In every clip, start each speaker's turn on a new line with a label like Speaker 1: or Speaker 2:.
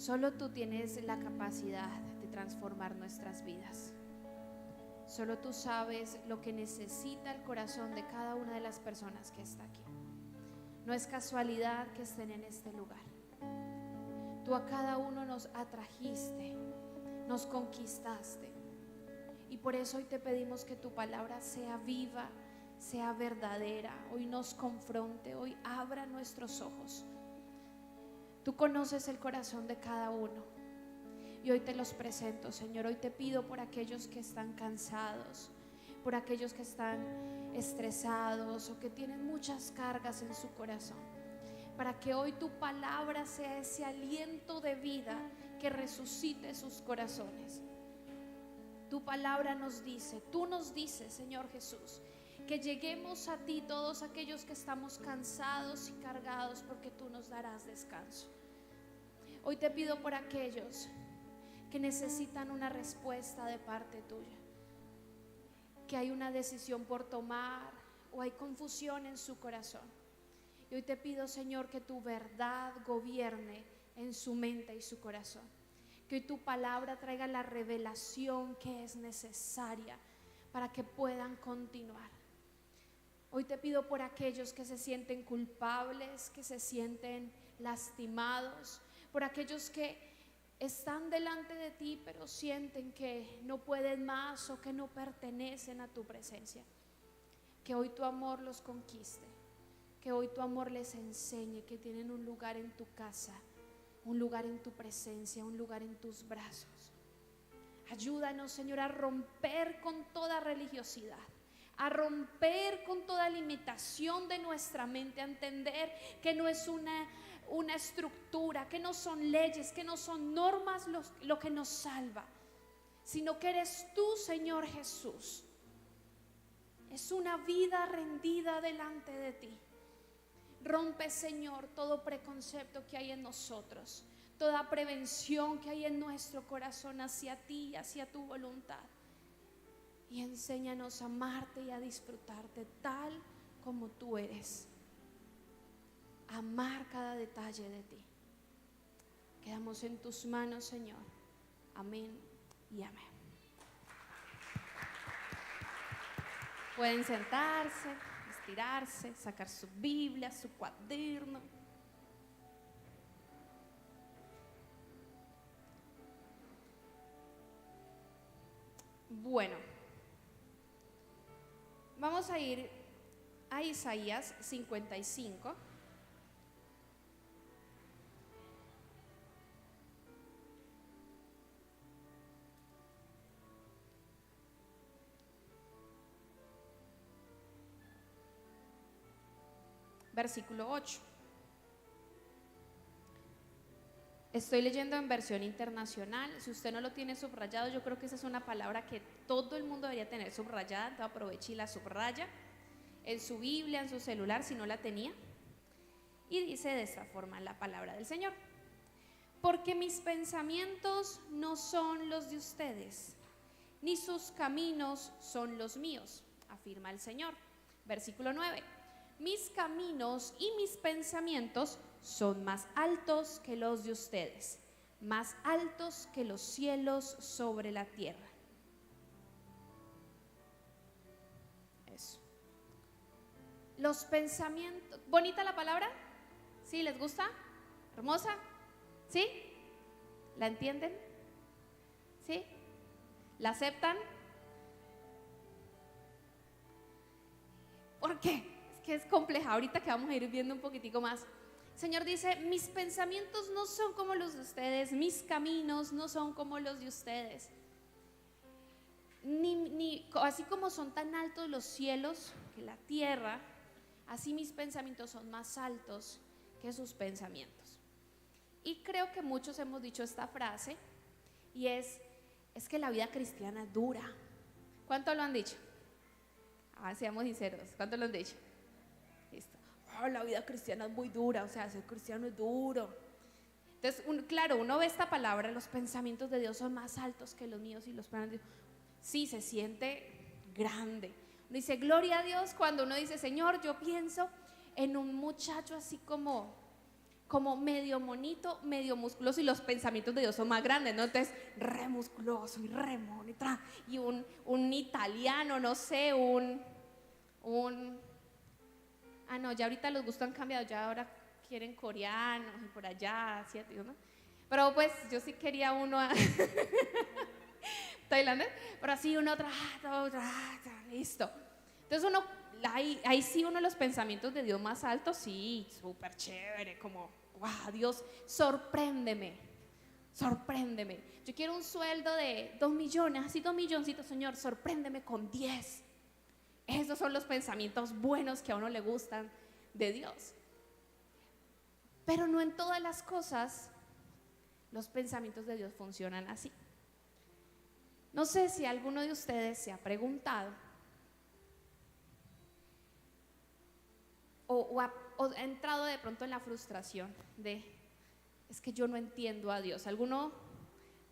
Speaker 1: Solo tú tienes la capacidad de transformar nuestras vidas. Solo tú sabes lo que necesita el corazón de cada una de las personas que está aquí. No es casualidad que estén en este lugar. Tú a cada uno nos atrajiste, nos conquistaste. Y por eso hoy te pedimos que tu palabra sea viva, sea verdadera. Hoy nos confronte, hoy abra nuestros ojos. Tú conoces el corazón de cada uno. Y hoy te los presento, Señor. Hoy te pido por aquellos que están cansados, por aquellos que están estresados o que tienen muchas cargas en su corazón, para que hoy tu palabra sea ese aliento de vida que resucite sus corazones. Tu palabra nos dice, tú nos dices, Señor Jesús, que lleguemos a ti todos aquellos que estamos cansados y cargados, porque tú nos darás descanso. Hoy te pido por aquellos que necesitan una respuesta de parte tuya, que hay una decisión por tomar o hay confusión en su corazón. Y hoy te pido, Señor, que tu verdad gobierne en su mente y su corazón, que hoy tu palabra traiga la revelación que es necesaria para que puedan continuar. Hoy te pido por aquellos que se sienten culpables, que se sienten lastimados, por aquellos que están delante de ti pero sienten que no pueden más o que no pertenecen a tu presencia. Que hoy tu amor los conquiste, que hoy tu amor les enseñe que tienen un lugar en tu casa, un lugar en tu presencia, un lugar en tus brazos. Ayúdanos, Señor, a romper con toda religiosidad, a romper con toda limitación de nuestra mente, a entender que no es una estructura, que no son leyes, que no son normas lo que nos salva, sino que eres tú, Señor Jesús. Es una vida rendida delante de ti. Rompe, Señor, todo preconcepto que hay en nosotros, toda prevención que hay en nuestro corazón hacia ti y hacia tu voluntad. Y enséñanos a amarte y a disfrutarte tal como tú eres. Amar cada detalle de ti. Quedamos en tus manos, Señor. Amén y amén. Pueden sentarse, estirarse, sacar su Biblia, su cuaderno. Bueno, vamos a ir a Isaías 55. Versículo 8. Estoy leyendo en versión internacional. Si usted no lo tiene subrayado, yo creo que esa es una palabra que todo el mundo debería tener subrayada. Entonces aproveche y la subraya en su Biblia, en su celular, si no la tenía. Y dice de esta forma la palabra del Señor: porque mis pensamientos no son los de ustedes, ni sus caminos son los míos, afirma el Señor. Versículo 9. Mis caminos y mis pensamientos son más altos que los de ustedes, más altos que los cielos sobre la tierra. Eso. Los pensamientos, ¿bonita la palabra? ¿Sí? ¿Les gusta? ¿Hermosa? ¿Sí? ¿La entienden? ¿Sí? ¿La aceptan? ¿Por qué? Que es compleja, ahorita que vamos a ir viendo un poquitico más. El Señor dice: mis pensamientos no son como los de ustedes, mis caminos no son como los de ustedes, así como son tan altos los cielos que la tierra, así mis pensamientos son más altos que sus pensamientos. Y creo que muchos hemos dicho esta frase, y es que la vida cristiana es dura. ¿Cuántos lo han dicho? Seamos sinceros, ¿cuántos lo han dicho? La vida cristiana es muy dura, o sea, ser cristiano es duro. Entonces, claro, uno ve esta palabra: los pensamientos de Dios son más altos que los míos y los planes de Dios. Sí, se siente grande. Uno dice gloria a Dios cuando uno dice: Señor, yo pienso en un muchacho así como como medio monito, medio musculoso, y los pensamientos de Dios son más grandes, ¿no? Entonces, re musculoso y re monito, y un italiano, no sé, no, ya ahorita los gustos han cambiado, ya ahora quieren coreanos y por allá, asiáticos, ¿no? Pero pues yo sí quería uno tailandés, pero así uno, listo. Entonces uno, ahí sí uno de los pensamientos de Dios más altos, sí, súper chévere, como, wow, Dios, sorpréndeme. Yo quiero un sueldo de 2 millones, así 2 milloncitos, Señor, sorpréndeme con 10. Esos son los pensamientos buenos que a uno le gustan de Dios. Pero no en todas las cosas los pensamientos de Dios funcionan así. No sé si alguno de ustedes se ha preguntado o ha entrado de pronto en la frustración de, es que yo no entiendo a Dios. ¿Alguno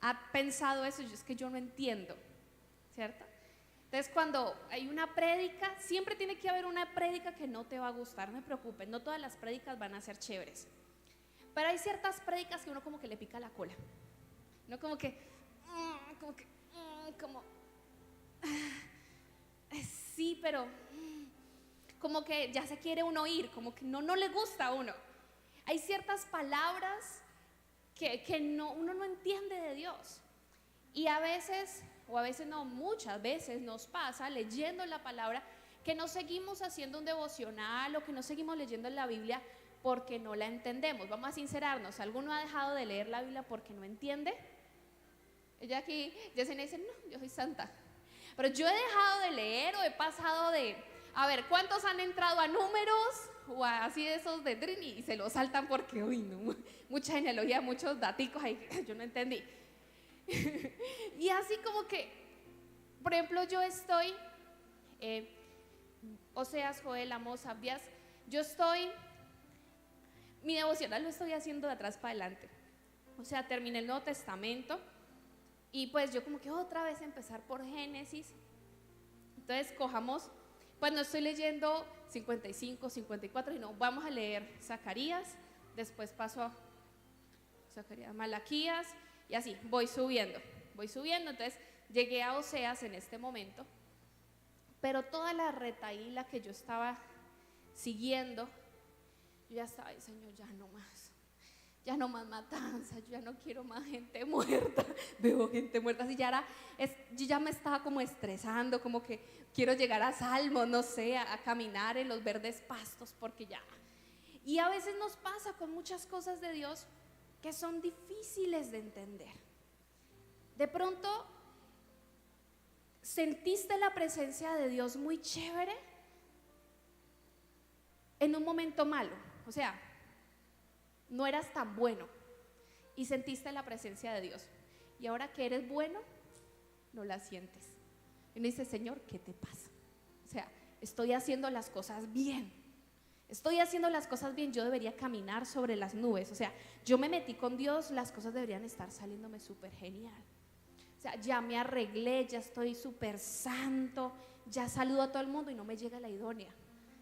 Speaker 1: ha pensado eso? Es que yo no entiendo, ¿cierto? Entonces, cuando hay una prédica, siempre tiene que haber una prédica que no te va a gustar, no me preocupes, no todas las prédicas van a ser chéveres. Pero hay ciertas prédicas que uno como que le pica la cola. No como que sí, pero como que ya se quiere uno ir, como que no le gusta a uno. Hay ciertas palabras que uno no entiende de Dios. Y a veces, o a veces no, muchas veces nos pasa leyendo la palabra que no seguimos haciendo un devocional o que no seguimos leyendo la Biblia porque no la entendemos. Vamos a sincerarnos, ¿alguno ha dejado de leer la Biblia porque no entiende? Ella aquí, Yesenia dice, no, yo soy santa. Pero yo he dejado de leer o he pasado de, a ver, ¿cuántos han entrado a Números o así de esos de Trini y se lo saltan porque, uy, no, mucha genealogía, muchos daticos ahí, yo no entendí? Y así como que, por ejemplo, yo estoy, Oseas, Joel, Amós, Abdías, mi devocional lo estoy haciendo de atrás para adelante. O sea, terminé el Nuevo Testamento y pues yo como que otra vez empezar por Génesis. Entonces pues no estoy leyendo 55, 54, sino vamos a leer Zacarías, después paso a Zacarías, Malaquías y así, voy subiendo. Entonces llegué a Oseas en este momento, pero toda la retahíla que yo estaba siguiendo, yo ya estaba, Señor, ya no más matanza, yo ya no quiero más gente muerta, veo gente muerta, así yo ya me estaba como estresando, como que quiero llegar a Salmos, no sé, a caminar en los verdes pastos, porque ya. Y a veces nos pasa con muchas cosas de Dios que son difíciles de entender. De pronto, ¿sentiste la presencia de Dios muy chévere en un momento malo? O sea, no eras tan bueno y sentiste la presencia de Dios. Y ahora que eres bueno, no la sientes. Y uno dice, Señor, ¿qué te pasa? O sea, estoy haciendo las cosas bien. Yo debería caminar sobre las nubes. O sea, yo me metí con Dios, las cosas deberían estar saliéndome súper genial. O sea, ya me arreglé, ya estoy súper santo, ya saludo a todo el mundo y no me llega la idónea.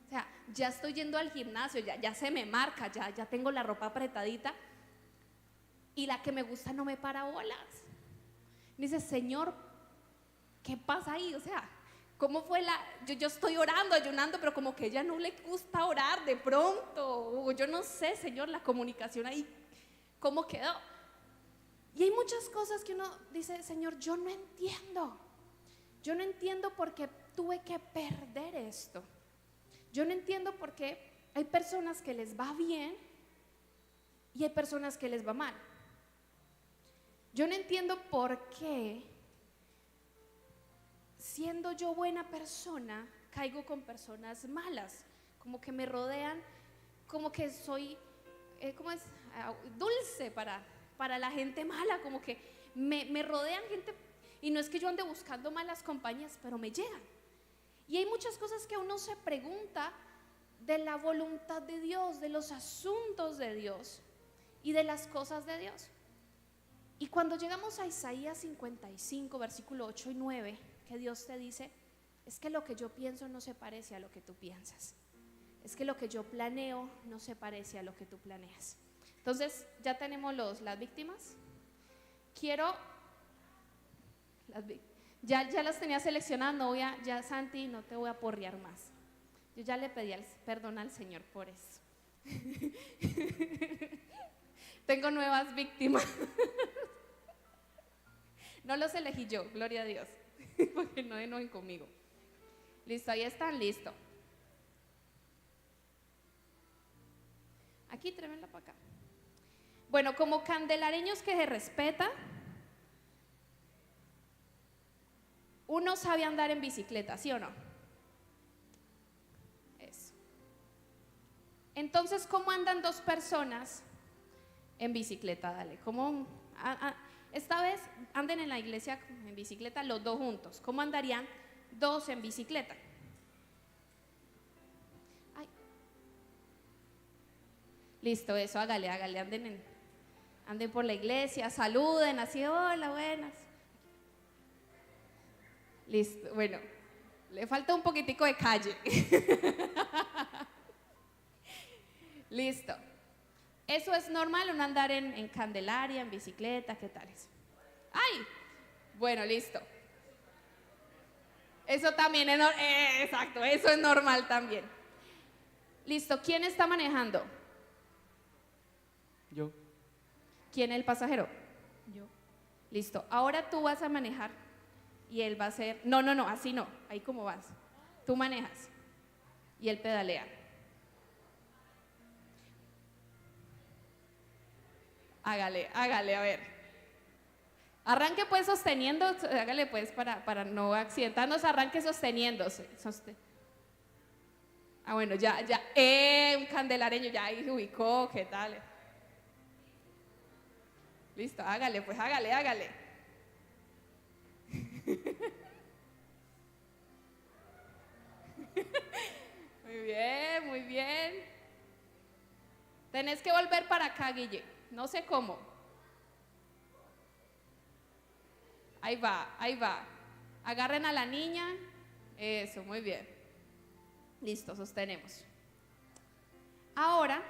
Speaker 1: O sea, ya estoy yendo al gimnasio, ya se me marca, ya tengo la ropa apretadita y la que me gusta no me para bolas. Me dice, Señor, ¿qué pasa ahí? O sea, ¿cómo fue yo estoy orando, ayunando, pero como que a ella no le gusta orar de pronto, o yo no sé, Señor, la comunicación ahí, ¿cómo quedó? Y hay muchas cosas que uno dice, Señor, yo no entiendo por qué tuve que perder esto. Yo no entiendo por qué hay personas que les va bien y hay personas que les va mal. Yo no entiendo por qué, siendo yo buena persona, caigo con personas malas, como que me rodean, como que soy, dulce para la gente mala, como que me rodean gente, y no es que yo ande buscando malas compañías, pero me llegan. Y hay muchas cosas que uno se pregunta de la voluntad de Dios, de los asuntos de Dios y de las cosas de Dios. Y cuando llegamos a Isaías 55, versículo 8 y 9, que Dios te dice, es que lo que yo pienso no se parece a lo que tú piensas. Es que lo que yo planeo no se parece a lo que tú planeas. Entonces, ya tenemos las víctimas. Ya las tenía seleccionadas, ya Santi, no te voy a porrear más. Yo ya le pedí perdón al Señor por eso. Tengo nuevas víctimas. No los elegí yo, gloria a Dios, porque no enojen conmigo. Listo, ahí están, listo. Aquí, tráemela para acá. Bueno, como candelareños que se respeta, uno sabe andar en bicicleta, ¿sí o no? Eso. Entonces, ¿cómo andan dos personas en bicicleta? Dale, ¿cómo? Esta vez anden en la iglesia en bicicleta los dos juntos. ¿Cómo andarían dos en bicicleta? Ay. Listo, eso, hágale, anden por la iglesia, saluden, así, hola, buenas. Listo, bueno, le falta un poquitico de calle. Listo. Eso es normal, uno andar en Candelaria, en bicicleta, ¿qué tal eso? ¡Ay! Bueno, listo. Eso también es normal, exacto, eso es normal también. Listo, ¿quién está manejando?
Speaker 2: Yo.
Speaker 1: ¿Quién es el pasajero?
Speaker 3: Yo.
Speaker 1: Listo, ahora tú vas a manejar y él va a hacer, no, así no, ahí como vas. Tú manejas y él pedalea. Hágale, a ver. Arranque pues sosteniendo, hágale pues para no accidentarnos, arranque sosteniéndose. Bueno, ya, un candelareño ya ahí se ubicó, ¿qué tal? Listo, hágale, pues hágale. Muy bien. Tenés que volver para acá, Guille. No sé cómo. Ahí va. Agarren a la niña. Eso, muy bien. Listo, sostenemos. Ahora,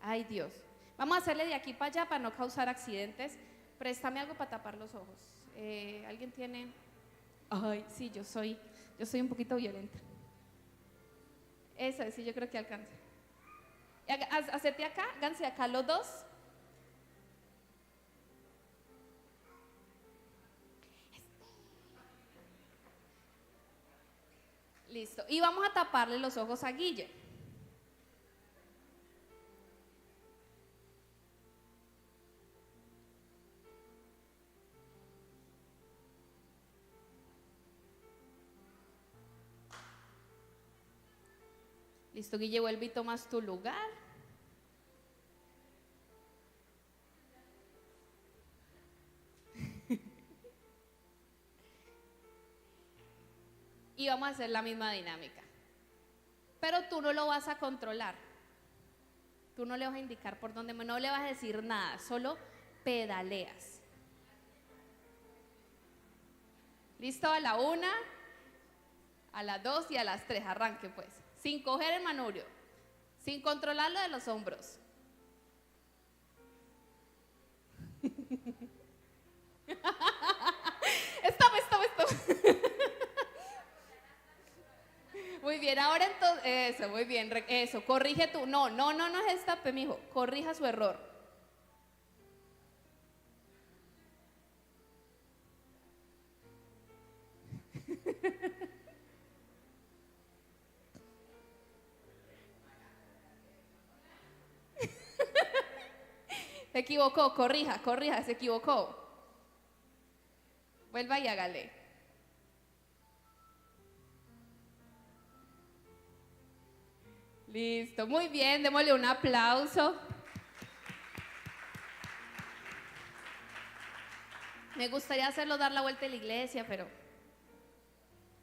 Speaker 1: ay Dios, vamos a hacerle de aquí para allá para no causar accidentes. Préstame algo para tapar los ojos. ¿Alguien tiene? Ay, sí, yo soy un poquito violenta. Eso, sí, yo creo que alcanza. Hacete acá, háganse acá los dos. Listo. Y vamos a taparle los ojos a Guille. Listo, Guille, vuelve y tomas tu lugar. Y vamos a hacer la misma dinámica. Pero tú no lo vas a controlar. Tú no le vas a indicar por dónde, no le vas a decir nada, solo pedaleas. ¿Listo? A la 1, a las 2 y a las 3, arranque pues. Sin coger el manubrio, sin controlarlo de los hombros. Stop. Muy bien, ahora entonces, eso, muy bien, eso, corrige tú. No es estape, mijo, corrija su error. Se equivocó, corrija, se equivocó. Vuelva y hágale. Listo, muy bien, démosle un aplauso. Me gustaría hacerlo dar la vuelta a la iglesia, pero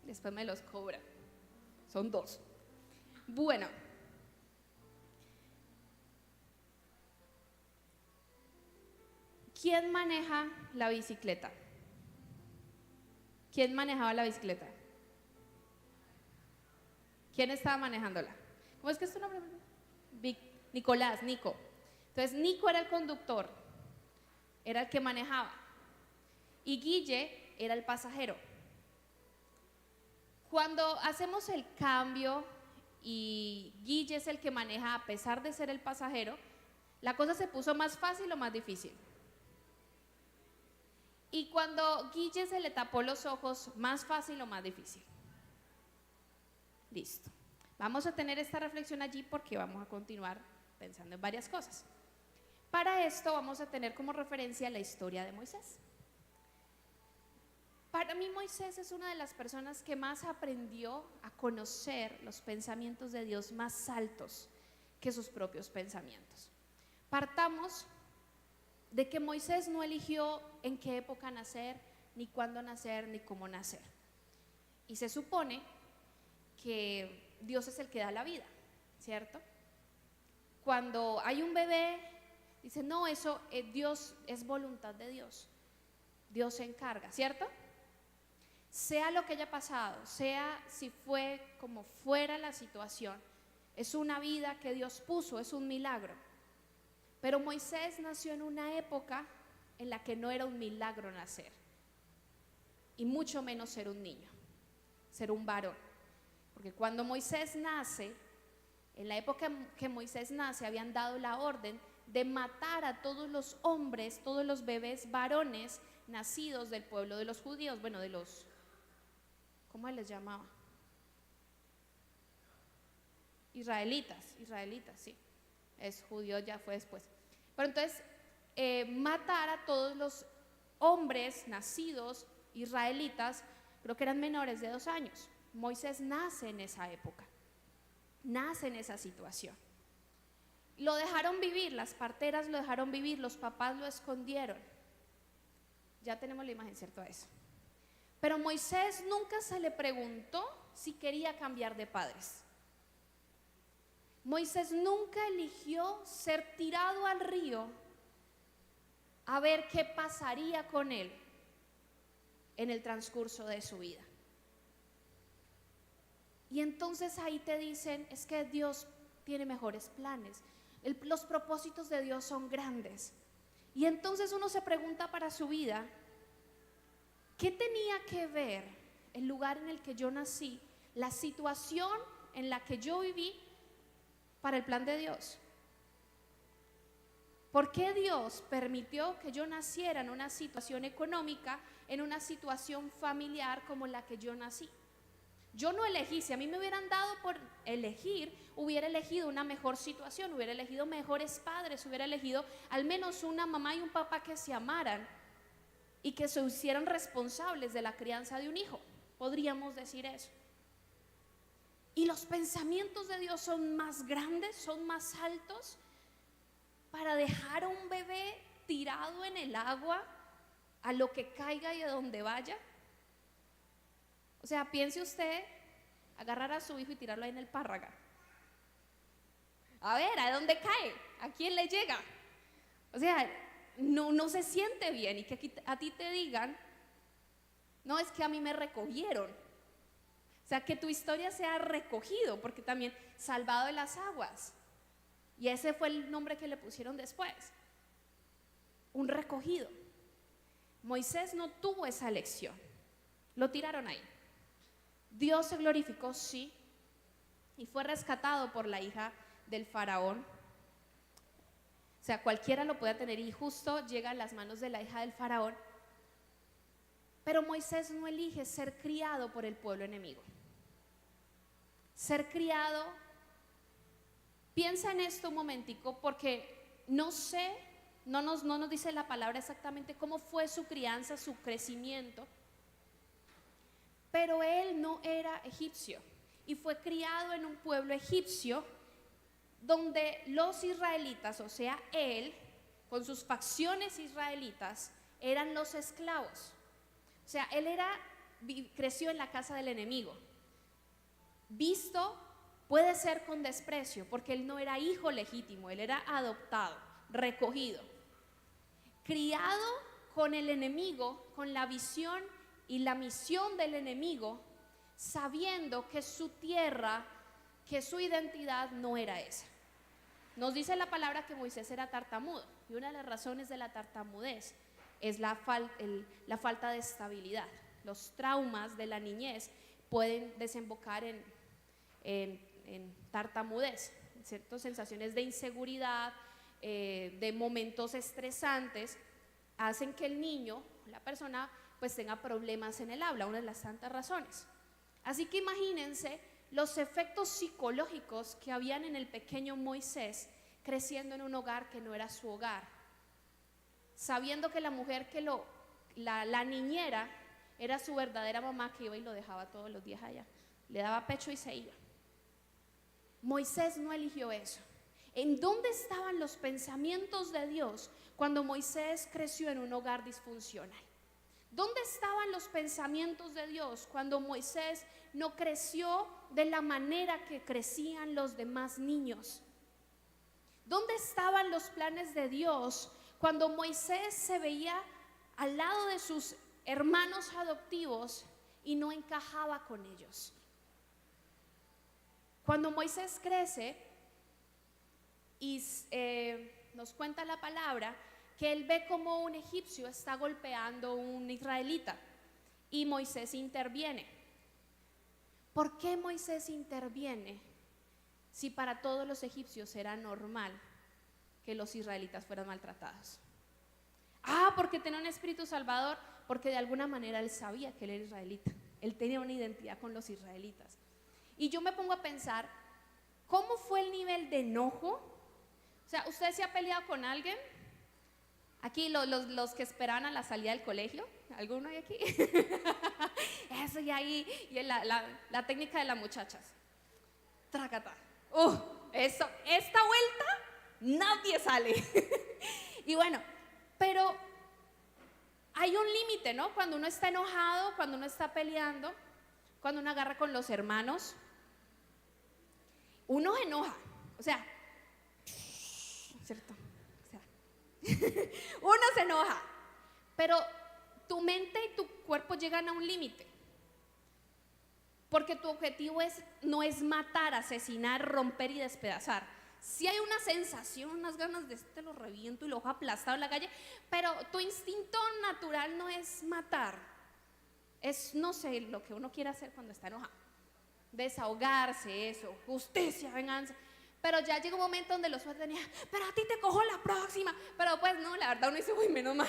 Speaker 1: después me los cobran. Son 2. Bueno. ¿Quién maneja la bicicleta? ¿Quién manejaba la bicicleta? ¿Quién estaba manejándola? ¿Cómo es que es tu nombre? Nicolás, Nico. Entonces Nico era el conductor, era el que manejaba, y Guille era el pasajero. Cuando hacemos el cambio y Guille es el que maneja a pesar de ser el pasajero, la cosa se puso más fácil o más difícil. Y cuando Guille se le tapó los ojos, más fácil o más difícil. Listo. Vamos a tener esta reflexión allí porque vamos a continuar pensando en varias cosas. Para esto vamos a tener como referencia la historia de Moisés. Para mí Moisés es una de las personas que más aprendió a conocer los pensamientos de Dios más altos que sus propios pensamientos. Partamos de que Moisés no eligió en qué época nacer, ni cuándo nacer, ni cómo nacer. Y se supone que Dios es el que da la vida, ¿cierto? Cuando hay un bebé, dice, no, eso Dios es voluntad de Dios. Dios se encarga, ¿cierto? Sea lo que haya pasado, sea si fue como fuera la situación, es una vida que Dios puso, es un milagro. Pero Moisés nació en una época en la que no era un milagro nacer, y mucho menos ser un niño, ser un varón. Porque cuando Moisés nace, en la época que Moisés nace, habían dado la orden de matar a todos los hombres, todos los bebés varones nacidos del pueblo de los judíos, bueno, de los, ¿cómo les llamaba? Israelitas, sí, es judío, ya fue después. Pero entonces, matar a todos los hombres nacidos israelitas, creo que eran menores de 2 años. Moisés nace en esa época, nace en esa situación. Lo dejaron vivir, las parteras lo dejaron vivir, los papás lo escondieron. Ya tenemos la imagen, ¿cierto? A eso. Pero Moisés nunca se le preguntó si quería cambiar de padres. Moisés nunca eligió ser tirado al río a ver qué pasaría con él en el transcurso de su vida. Y entonces ahí te dicen, es que Dios tiene mejores planes, los propósitos de Dios son grandes. Y entonces uno se pregunta para su vida, ¿qué tenía que ver el lugar en el que yo nací, la situación en la que yo viví para el plan de Dios? ¿Por qué Dios permitió que yo naciera en una situación económica, en una situación familiar como la que yo nací? Yo no elegí, si a mí me hubieran dado por elegir, hubiera elegido una mejor situación, hubiera elegido mejores padres, hubiera elegido al menos una mamá y un papá que se amaran y que se hicieran responsables de la crianza de un hijo, podríamos decir eso. Y los pensamientos de Dios son más grandes, son más altos para dejar a un bebé tirado en el agua a lo que caiga y a donde vaya. O sea, piense usted agarrar a su hijo y tirarlo ahí en el Párraga. A ver, ¿a dónde cae? ¿A quién le llega? O sea, no se siente bien. Y que a ti te digan, no, es que a mí me recogieron. O sea, que tu historia sea recogido, porque también salvado de las aguas. Y ese fue el nombre que le pusieron después. Un recogido. Moisés no tuvo esa elección. Lo tiraron ahí. Dios se glorificó, sí, y fue rescatado por la hija del faraón. O sea, cualquiera lo puede tener y justo llega a las manos de la hija del faraón. Pero Moisés no elige ser criado por el pueblo enemigo. Ser criado, piensa en esto un momentico, porque no sé, no nos dice la palabra exactamente cómo fue su crianza, su crecimiento. Pero él no era egipcio y fue criado en un pueblo egipcio donde los israelitas, o sea, él, con sus facciones israelitas, eran los esclavos. O sea, creció en la casa del enemigo. Visto puede ser con desprecio, porque él no era hijo legítimo, él era adoptado, recogido. Criado con el enemigo, con la visión y la misión del enemigo, sabiendo que su tierra, que su identidad no era esa. nos dice la palabra que Moisés era tartamudo, y una de las razones de la tartamudez es la falta de estabilidad. Los traumas de la niñez pueden desembocar en tartamudez, ciertas sensaciones de inseguridad, de momentos estresantes, hacen que el niño, la persona, pues tenga problemas en el habla, una de las tantas razones. Así que imagínense los efectos psicológicos que habían en el pequeño Moisés creciendo en un hogar que no era su hogar, sabiendo que la mujer que la niñera era su verdadera mamá, que iba y lo dejaba todos los días allá, le daba pecho y se iba. Moisés no eligió eso. ¿En dónde estaban los pensamientos de Dios cuando Moisés creció en un hogar disfuncional? ¿Dónde estaban los pensamientos de Dios cuando Moisés no creció de la manera que crecían los demás niños? ¿Dónde estaban los planes de Dios cuando Moisés se veía al lado de sus hermanos adoptivos y no encajaba con ellos? Cuando Moisés crece y nos cuenta la palabra que él ve como un egipcio está golpeando a un israelita y Moisés interviene. ¿Por qué Moisés interviene si para todos los egipcios era normal que los israelitas fueran maltratados? Porque tenía un espíritu salvador, porque de alguna manera él sabía que él era israelita, él tenía una identidad con los israelitas. Y yo me pongo a pensar, ¿cómo fue el nivel de enojo? O sea, ¿usted se ha peleado con alguien? Aquí los que esperaban a la salida del colegio, ¿alguno hay aquí? Eso y ahí, y la técnica de las muchachas. Tracata. Esta vuelta nadie sale. Y bueno, pero hay un límite, ¿no? Cuando uno está enojado, cuando uno está peleando, cuando uno agarra con los hermanos, uno enoja, o sea, ¿cierto? Uno se enoja, pero tu mente y tu cuerpo llegan a un límite, porque tu objetivo no es matar, asesinar, romper y despedazar. Si hay una sensación, unas ganas de te lo reviento y lo dejo aplastado en la calle, pero tu instinto natural no es matar, es, no sé, lo que uno quiere hacer cuando está enojado, desahogarse, eso, justicia, venganza. Pero ya llegó un momento donde los sueltan y pero a ti te cojo la próxima. Pero pues no, la verdad uno dice, uy, menos mal,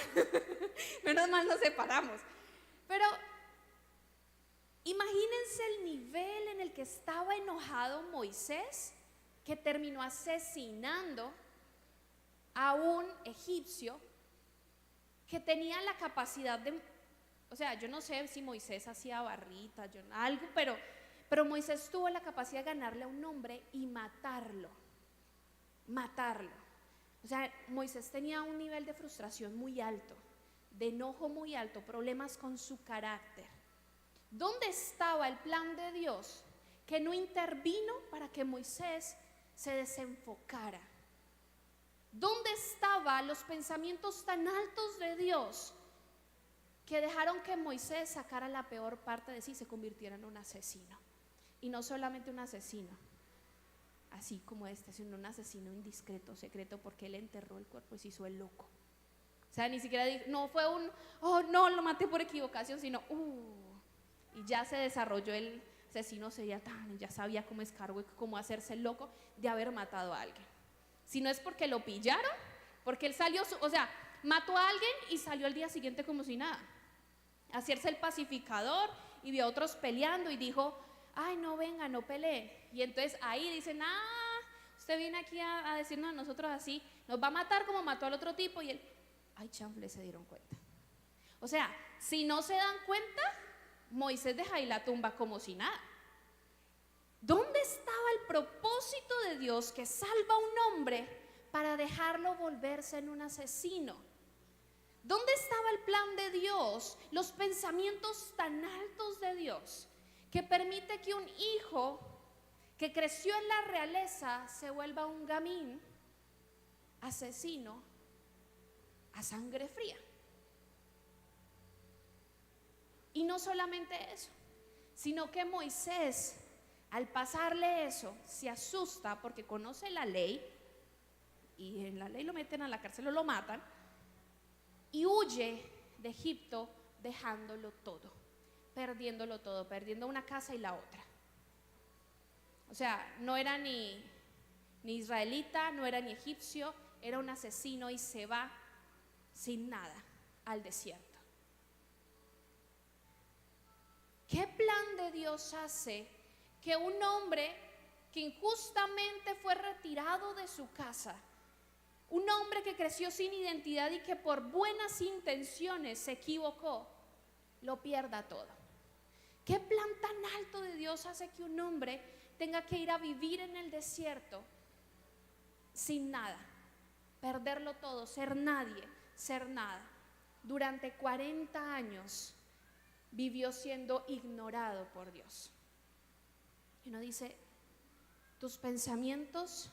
Speaker 1: menos mal nos separamos. Pero imagínense el nivel en el que estaba enojado Moisés, que terminó asesinando a un egipcio que tenía la capacidad de, o sea, yo no sé si Moisés hacía barritas, algo, pero Moisés tuvo la capacidad de ganarle a un hombre y matarlo. O sea, Moisés tenía un nivel de frustración muy alto, de enojo muy alto, problemas con su carácter. ¿Dónde estaba el plan de Dios que no intervino para que Moisés se desenfocara? ¿Dónde estaban los pensamientos tan altos de Dios que dejaron que Moisés sacara la peor parte de sí y se convirtiera en un asesino? Y no solamente un asesino así como sino un asesino indiscreto, secreto, porque él enterró el cuerpo y se hizo el loco. O sea, ni siquiera no fue no, lo maté por equivocación, sino y ya se desarrolló el asesino, ya sabía cómo escargo y cómo hacerse el loco de haber matado a alguien. Si no es porque lo pillaron, porque él salió, o sea, mató a alguien y salió al día siguiente como si nada, hacerse el pacificador, y vio a otros peleando y dijo, ay, no, venga, no pelee. Y entonces ahí dicen, usted viene aquí a decirnos a nosotros así, nos va a matar como mató al otro tipo. Y él, ay, chanfle, se dieron cuenta. O sea, si no se dan cuenta, Moisés deja ahí la tumba como si nada. ¿Dónde estaba el propósito de Dios que salva a un hombre para dejarlo volverse en un asesino? ¿Dónde estaba el plan de Dios, los pensamientos tan altos de Dios, que permite que un hijo que creció en la realeza se vuelva un gamín, asesino, a sangre fría? Y no solamente eso, sino que Moisés, al pasarle eso, se asusta porque conoce la ley y en la ley lo meten a la cárcel o lo matan, y huye de Egipto dejándolo todo, perdiendo una casa y la otra. O sea, no era ni israelita, no era ni egipcio, era un asesino y se va sin nada al desierto. ¿Qué plan de Dios hace que un hombre que injustamente fue retirado de su casa, un hombre que creció sin identidad y que por buenas intenciones se equivocó, lo pierda todo? ¿Qué plan tan alto de Dios hace que un hombre tenga que ir a vivir en el desierto sin nada, perderlo todo, ser nadie, ser nada? Durante 40 años vivió siendo ignorado por Dios. Y uno dice, tus pensamientos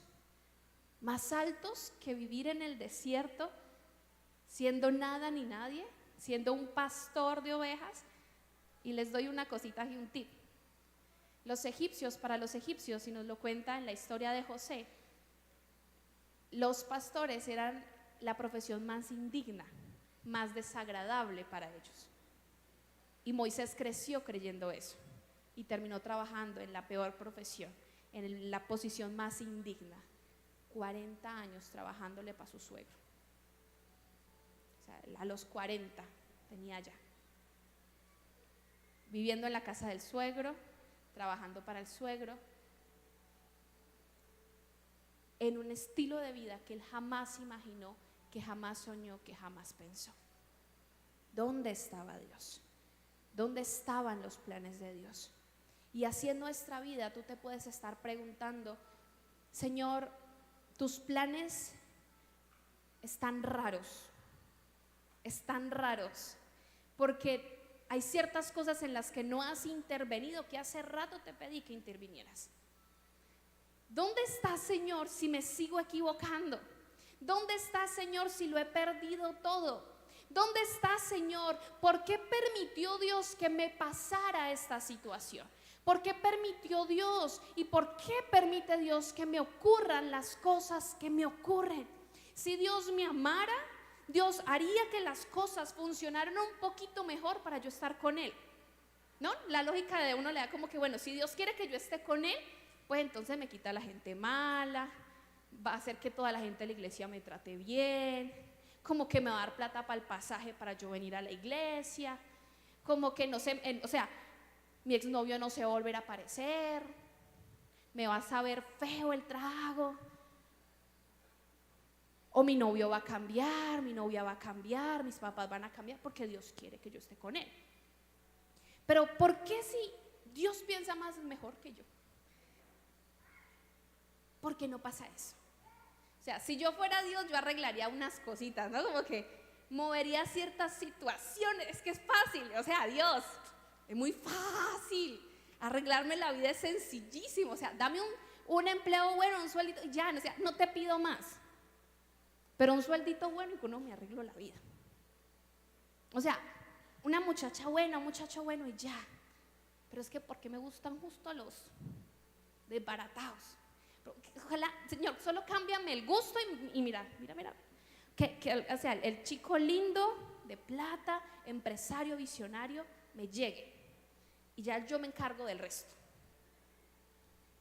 Speaker 1: más altos que vivir en el desierto, siendo nada ni nadie, siendo un pastor de ovejas. Y les doy una cosita y un tip. Para los egipcios, y nos lo cuenta en la historia de José, los pastores eran la profesión más indigna, más desagradable para ellos. Y Moisés creció creyendo eso y terminó trabajando en la peor profesión, en la posición más indigna. 40 años trabajándole para su suegro. O sea, a los 40 tenía ya. Viviendo en la casa del suegro, trabajando para el suegro, en un estilo de vida que él jamás imaginó, que jamás soñó, que jamás pensó. ¿Dónde estaba Dios? ¿Dónde estaban los planes de Dios? Y así en nuestra vida tú te puedes estar preguntando, Señor, tus planes están raros, porque hay ciertas cosas en las que no has intervenido, que hace rato te pedí que intervinieras. ¿Dónde estás, Señor, si me sigo equivocando? ¿Dónde estás, Señor, si lo he perdido todo? ¿Dónde estás, Señor? ¿Por qué permitió Dios que me pasara esta situación? ¿Por qué permitió Dios? ¿Y por qué permite Dios que me ocurran las cosas que me ocurren? Si Dios me amara, Dios haría que las cosas funcionaran un poquito mejor para yo estar con Él, ¿no? La lógica de uno le da como que, bueno, si Dios quiere que yo esté con Él, pues entonces me quita a la gente mala, va a hacer que toda la gente de la iglesia me trate bien, como que me va a dar plata para el pasaje para yo venir a la iglesia, como que no sé, o sea, mi exnovio no se va a volver a aparecer, me va a saber feo el trago. O mi novio va a cambiar, mi novia va a cambiar, mis papás van a cambiar, porque Dios quiere que yo esté con Él. Pero ¿por qué si Dios piensa más mejor que yo? ¿Por qué no pasa eso? O sea, si yo fuera Dios, yo arreglaría unas cositas, ¿no? Como que movería ciertas situaciones. Es que es fácil, o sea, Dios, es muy fácil. Arreglarme la vida es sencillísimo. O sea, dame un empleo bueno, un sueldito, ya, o sea, no te pido más. Pero un sueldito bueno y con uno me arreglo la vida. O sea, una muchacha buena, un muchacho bueno y ya. Pero es que ¿por qué me gustan justo los desbaratados? Pero, ojalá, Señor, solo cámbiame el gusto y mira. O sea, el chico lindo, de plata, empresario, visionario, me llegue. Y ya yo me encargo del resto.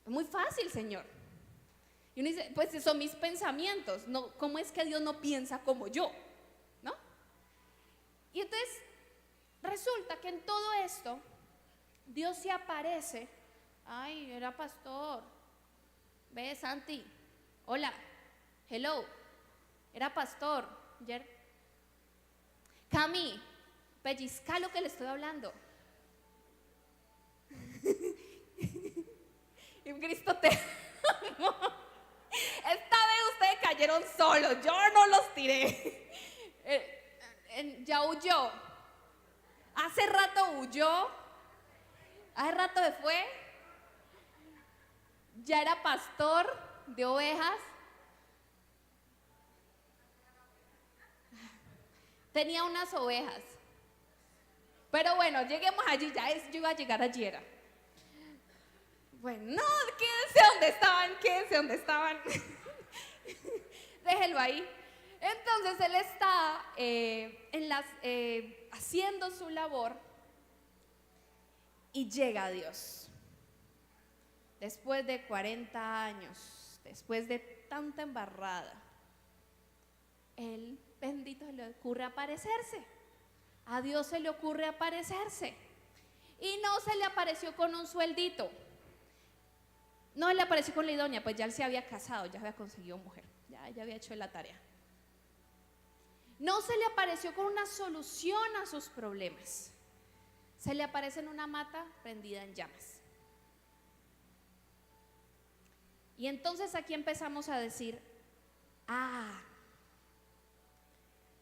Speaker 1: Es muy fácil, Señor. Y uno dice, pues son mis pensamientos, no, ¿cómo es que Dios no piensa como yo? ¿No? Y entonces resulta que en todo esto Dios se aparece. Ay, era pastor. Ve, Santi. Hola. Hello. Era pastor. Cami, pellizca lo que le estoy hablando. Y Cristo te amo. Esta vez ustedes cayeron solos, yo no los tiré. Ya huyó. Hace rato huyó. Hace rato se fue. Ya era pastor de ovejas. Tenía unas ovejas. Pero bueno, lleguemos allí. Yo iba a llegar ayer. Bueno, no, quédense donde estaban. déjelo ahí. Entonces él está haciendo su labor y llega a Dios. Después de 40 años, después de tanta embarrada, él, bendito, le ocurre aparecerse. A Dios se le ocurre aparecerse. Y no se le apareció con un sueldito. No le apareció con la idónea, pues ya él se había casado, ya había conseguido mujer, ya había hecho la tarea. No se le apareció con una solución a sus problemas. Se le aparece en una mata prendida en llamas. Y entonces aquí empezamos a decir,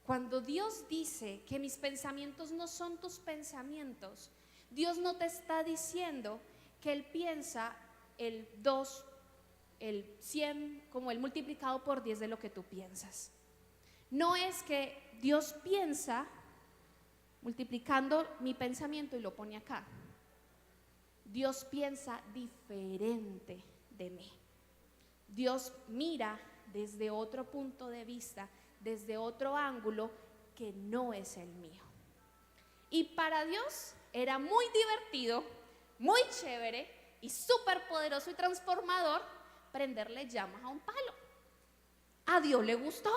Speaker 1: cuando Dios dice que mis pensamientos no son tus pensamientos, Dios no te está diciendo que Él piensa el 2, el 100, como el multiplicado por 10 de lo que tú piensas. No es que Dios piensa multiplicando mi pensamiento y lo pone acá. Dios piensa diferente de mí. Dios mira desde otro punto de vista, desde otro ángulo que no es el mío. Y para Dios era muy divertido, muy chévere y súper poderoso y transformador prenderle llamas a un palo. A Dios le gustó.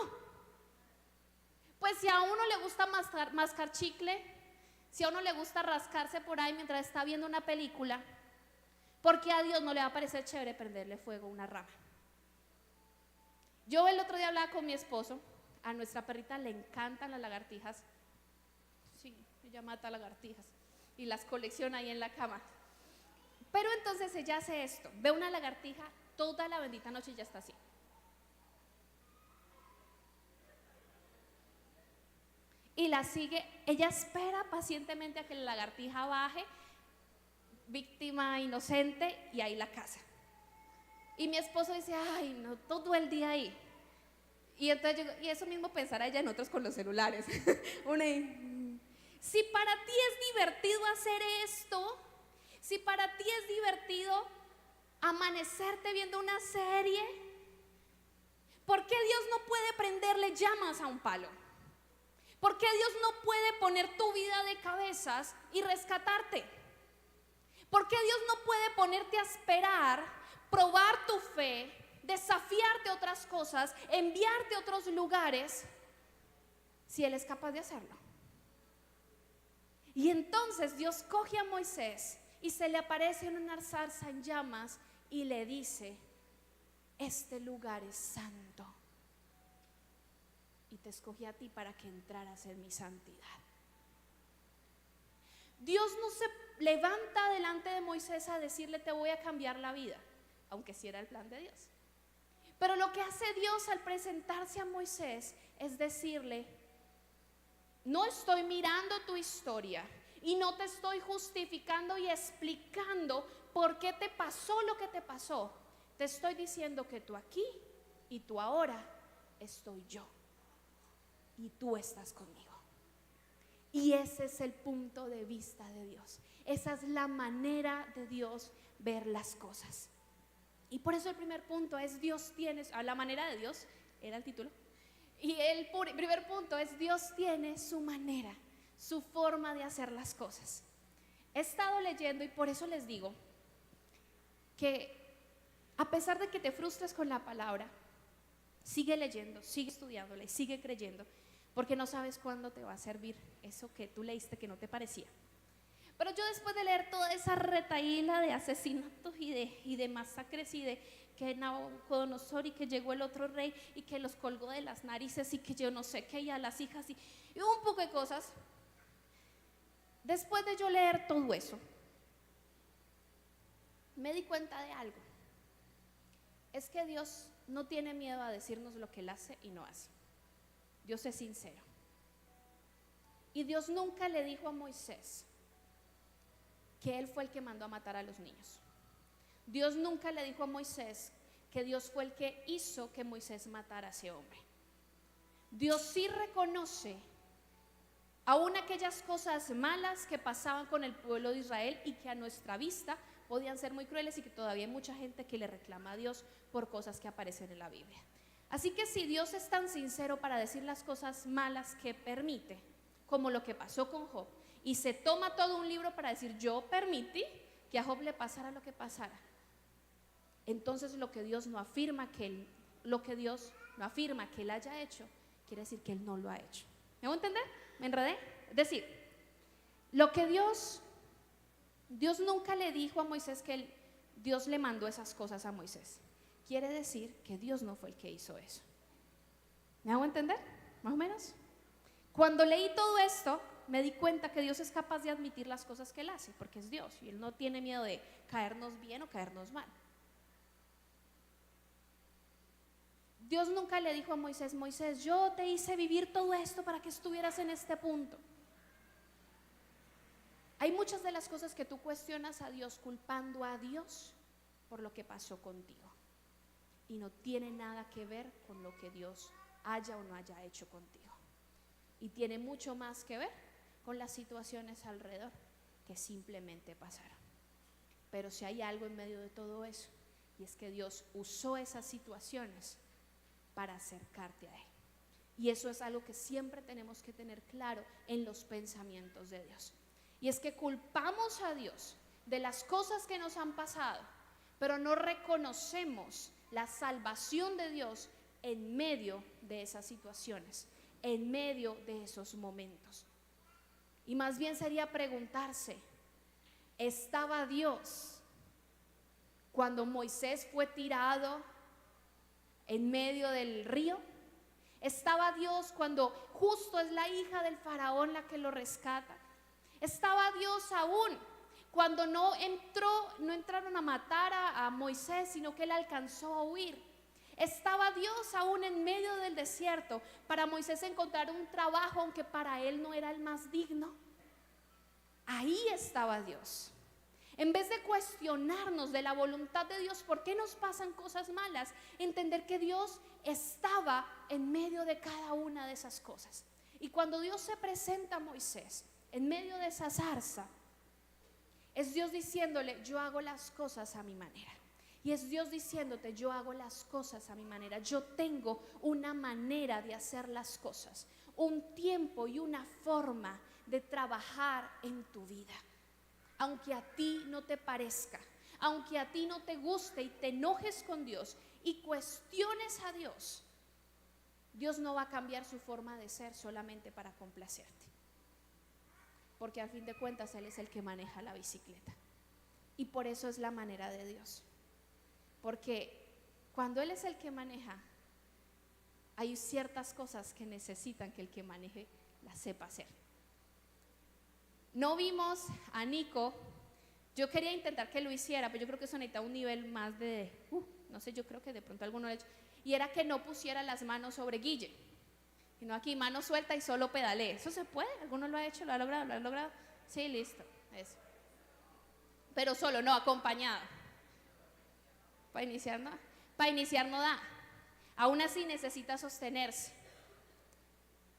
Speaker 1: Pues si a uno le gusta mascar chicle, si a uno le gusta rascarse por ahí mientras está viendo una película, ¿por qué a Dios no le va a parecer chévere prenderle fuego a una rama? Yo el otro día hablaba con mi esposo. A nuestra perrita le encantan las lagartijas. Sí, ella mata lagartijas y las colecciona ahí en la cama. Pero entonces ella hace esto, ve una lagartija toda la bendita noche y ya está así. Y la sigue, ella espera pacientemente a que la lagartija baje, víctima inocente, y ahí la caza. Y mi esposo dice, ay no, todo el día ahí. Y entonces y eso mismo pensará ella en otros con los celulares. Si para ti es divertido hacer esto, si para ti es divertido amanecerte viendo una serie, ¿por qué Dios no puede prenderle llamas a un palo? ¿Por qué Dios no puede poner tu vida de cabezas y rescatarte? ¿Por qué Dios no puede ponerte a esperar, probar tu fe, desafiarte a otras cosas, enviarte a otros lugares, si Él es capaz de hacerlo? Y entonces Dios coge a Moisés y se le aparece en una zarza en llamas y le dice, este lugar es santo y te escogí a ti para que entraras en mi santidad. Dios no se levanta delante de Moisés a decirle te voy a cambiar la vida, aunque sí era el plan de Dios. Pero lo que hace Dios al presentarse a Moisés es decirle, no estoy mirando tu historia y no te estoy justificando y explicando por qué te pasó lo que te pasó. Te estoy diciendo que tú aquí y tú ahora estoy yo y tú estás conmigo. Y ese es el punto de vista de Dios. Esa es la manera de Dios ver las cosas. Y por eso el primer punto es Dios tiene, a la manera de Dios, era el título. Y el primer punto es Dios tiene su manera, su forma de hacer las cosas. He estado leyendo y por eso les digo que a pesar de que te frustres con la palabra, sigue leyendo, sigue estudiándola y sigue creyendo, porque no sabes cuándo te va a servir eso que tú leíste que no te parecía. Pero yo después de leer toda esa retahíla de asesinatos y de masacres y de que Nabucodonosor y que llegó el otro rey y que los colgó de las narices y que yo no sé qué y a las hijas y un poco de cosas, después de yo leer todo eso, me di cuenta de algo. Es que Dios no tiene miedo a decirnos lo que Él hace y no hace. Dios es sincero. Y Dios nunca le dijo a Moisés que Él fue el que mandó a matar a los niños. Dios nunca le dijo a Moisés que Dios fue el que hizo que Moisés matara a ese hombre. Dios sí reconoce aún aquellas cosas malas que pasaban con el pueblo de Israel y que a nuestra vista podían ser muy crueles y que todavía hay mucha gente que le reclama a Dios por cosas que aparecen en la Biblia. Así que si Dios es tan sincero para decir las cosas malas que permite, como lo que pasó con Job, y se toma todo un libro para decir yo permití que a Job le pasara lo que pasara, entonces lo que Dios no afirma que él haya hecho, quiere decir que él no lo ha hecho. ¿Me voy a entender? ¿Me enredé? Es decir, lo que Dios nunca le dijo a Moisés que Dios le mandó esas cosas a Moisés. Quiere decir que Dios no fue el que hizo eso. ¿Me hago entender? ¿Más o menos? Cuando leí todo esto, me di cuenta que Dios es capaz de admitir las cosas que Él hace, porque es Dios y Él no tiene miedo de caernos bien o caernos mal. Dios nunca le dijo a Moisés: Moisés, yo te hice vivir todo esto para que estuvieras en este punto. Hay muchas de las cosas que tú cuestionas a Dios culpando a Dios por lo que pasó contigo, y no tiene nada que ver con lo que Dios haya o no haya hecho contigo, y tiene mucho más que ver con las situaciones alrededor que simplemente pasaron. Pero si hay algo en medio de todo eso, y es que Dios usó esas situaciones para acercarte a Él, y eso es algo que siempre tenemos que tener claro en los pensamientos de Dios. Y es que culpamos a Dios de las cosas que nos han pasado, pero no reconocemos la salvación de Dios en medio de esas situaciones, en medio de esos momentos. Y más bien sería preguntarse: ¿estaba Dios cuando Moisés fue tirado en medio del río? ¿Estaba Dios cuando justo es la hija del faraón la que lo rescata? ¿Estaba Dios aún cuando no entraron a matar a Moisés, sino que él alcanzó a huir? ¿Estaba Dios aún en medio del desierto para Moisés encontrar un trabajo, aunque para él no era el más digno? Ahí estaba Dios. En vez de cuestionarnos de la voluntad de Dios, ¿por qué nos pasan cosas malas? Entender que Dios estaba en medio de cada una de esas cosas. Y cuando Dios se presenta a Moisés en medio de esa zarza, es Dios diciéndole: yo hago las cosas a mi manera. Y es Dios diciéndote: yo hago las cosas a mi manera. Yo tengo una manera de hacer las cosas, un tiempo y una forma de trabajar en tu vida. Aunque a ti no te parezca, aunque a ti no te guste y te enojes con Dios y cuestiones a Dios, Dios no va a cambiar su forma de ser solamente para complacerte, porque a fin de cuentas Él es el que maneja la bicicleta. Y por eso es la manera de Dios, porque cuando Él es el que maneja, hay ciertas cosas que necesitan que el que maneje las sepa hacer. No vimos a Nico. Yo quería intentar que lo hiciera, pero yo creo que eso necesita un nivel más de, no sé, yo creo que de pronto alguno lo ha hecho. Y era que no pusiera las manos sobre Guille, sino aquí mano suelta y solo pedalee. ¿Eso se puede? ¿Alguno lo ha hecho? ¿Lo ha logrado? ¿Lo ha logrado? Sí, listo, eso. Pero solo, no acompañado. Para iniciar no da. Aún así necesita sostenerse.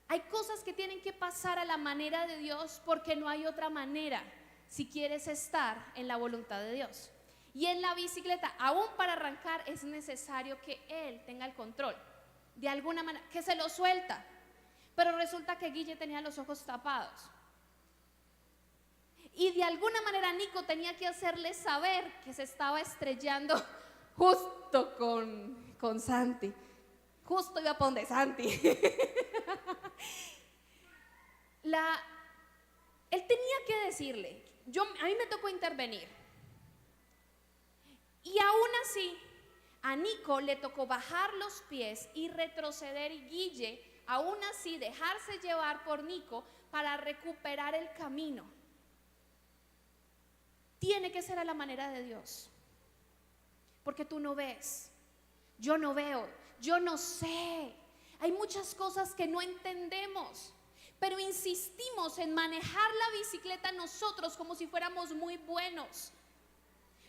Speaker 1: Hay cosas que tienen que pasar a la manera de Dios, porque no hay otra manera si quieres estar en la voluntad de Dios. Y en la bicicleta, aún para arrancar, es necesario que Él tenga el control. De alguna manera, que se lo suelta. Pero resulta que Guille tenía los ojos tapados. Y de alguna manera Nico tenía que hacerle saber que se estaba estrellando justo con Santi. Justo iba para donde Santi. Él tenía que decirle, a mí me tocó intervenir. Y aún así, a Nico le tocó bajar los pies y retroceder, y Guille, aún así, dejarse llevar por Nico para recuperar el camino. Tiene que ser a la manera de Dios, porque tú no ves, yo no veo, yo no sé. Hay muchas cosas que no entendemos, pero insistimos en manejar la bicicleta nosotros como si fuéramos muy buenos.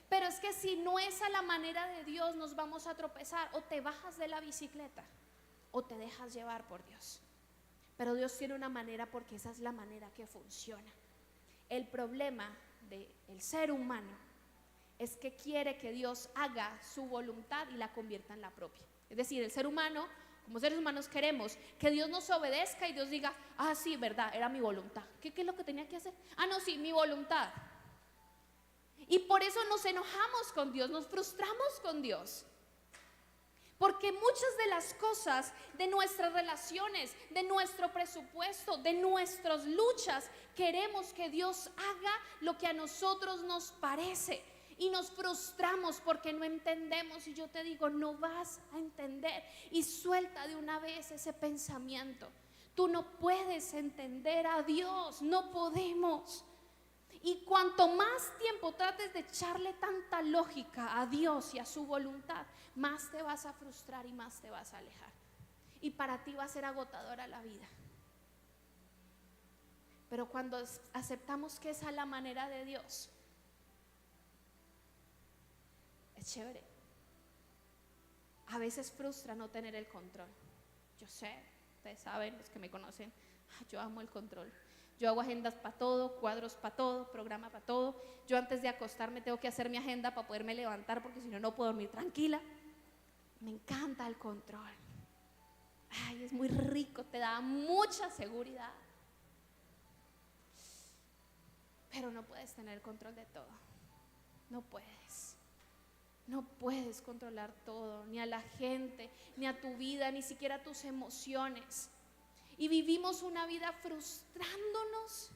Speaker 1: Pero es que si no es a la manera de Dios, nos vamos a tropezar. O te bajas de la bicicleta o te dejas llevar por Dios. Pero Dios tiene una manera, porque esa es la manera que funciona. El problema del ser humano es que quiere que Dios haga su voluntad y la convierta en la propia. Es decir, el ser humano, como seres humanos, queremos que Dios nos obedezca y Dios diga, ah, sí, verdad, era mi voluntad. ¿Qué es lo que tenía que hacer? Ah, no, sí, mi voluntad. Y por eso nos enojamos con Dios, nos frustramos con Dios. Porque muchas de las cosas de nuestras relaciones, de nuestro presupuesto, de nuestras luchas, queremos que Dios haga lo que a nosotros nos parece. Y nos frustramos porque no entendemos. Y yo te digo, no vas a entender. Y suelta de una vez ese pensamiento. Tú no puedes entender a Dios, no podemos. Y cuanto más tiempo trates de echarle tanta lógica a Dios y a su voluntad, más te vas a frustrar y más te vas a alejar. Y para ti va a ser agotadora la vida. Pero cuando aceptamos que esa es la manera de Dios, es chévere. A veces frustra no tener el control. Yo sé, ustedes saben, los que me conocen, yo amo el control. Yo hago agendas para todo, cuadros para todo, programa para todo. Yo antes de acostarme tengo que hacer mi agenda para poderme levantar, porque si no, no puedo dormir tranquila. Me encanta el control. Ay, es muy rico, te da mucha seguridad. Pero no puedes tener el control de todo. No puedes. No puedes controlar todo, ni a la gente, ni a tu vida, ni siquiera a tus emociones. Y vivimos una vida frustrándonos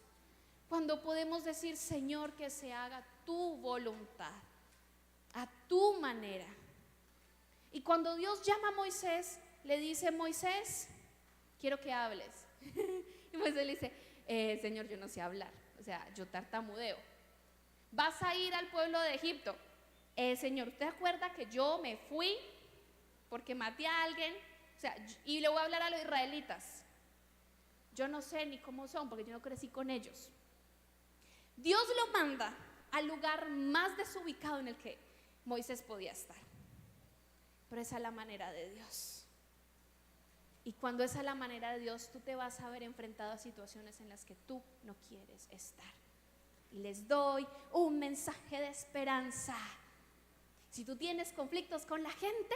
Speaker 1: cuando podemos decir, Señor, que se haga tu voluntad, a tu manera. Y cuando Dios llama a Moisés, le dice, Moisés, quiero que hables. Y Moisés le dice, Señor, yo no sé hablar, o sea, yo tartamudeo. Vas a ir al pueblo de Egipto. Señor, ¿usted acuerda que yo me fui porque maté a alguien? O sea, y le voy a hablar a los israelitas. Yo no sé ni cómo son porque yo no crecí con ellos. Dios lo manda al lugar más desubicado en el que Moisés podía estar. Pero esa es la manera de Dios. Y cuando esa es la manera de Dios, tú te vas a ver enfrentado a situaciones en las que tú no quieres estar. Y les doy un mensaje de esperanza. Si tú tienes conflictos con la gente,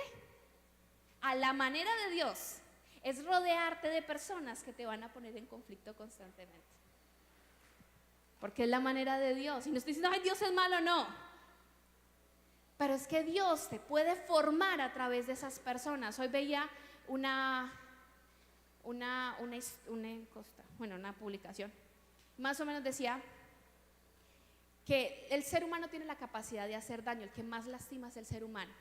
Speaker 1: a la manera de Dios es rodearte de personas que te van a poner en conflicto constantemente. Porque es la manera de Dios. Y no estoy diciendo, ay, Dios es malo, no. Pero es que Dios te puede formar a través de esas personas. Hoy veía una publicación. Más o menos decía que el ser humano tiene la capacidad de hacer daño. El que más lastima es el ser humano.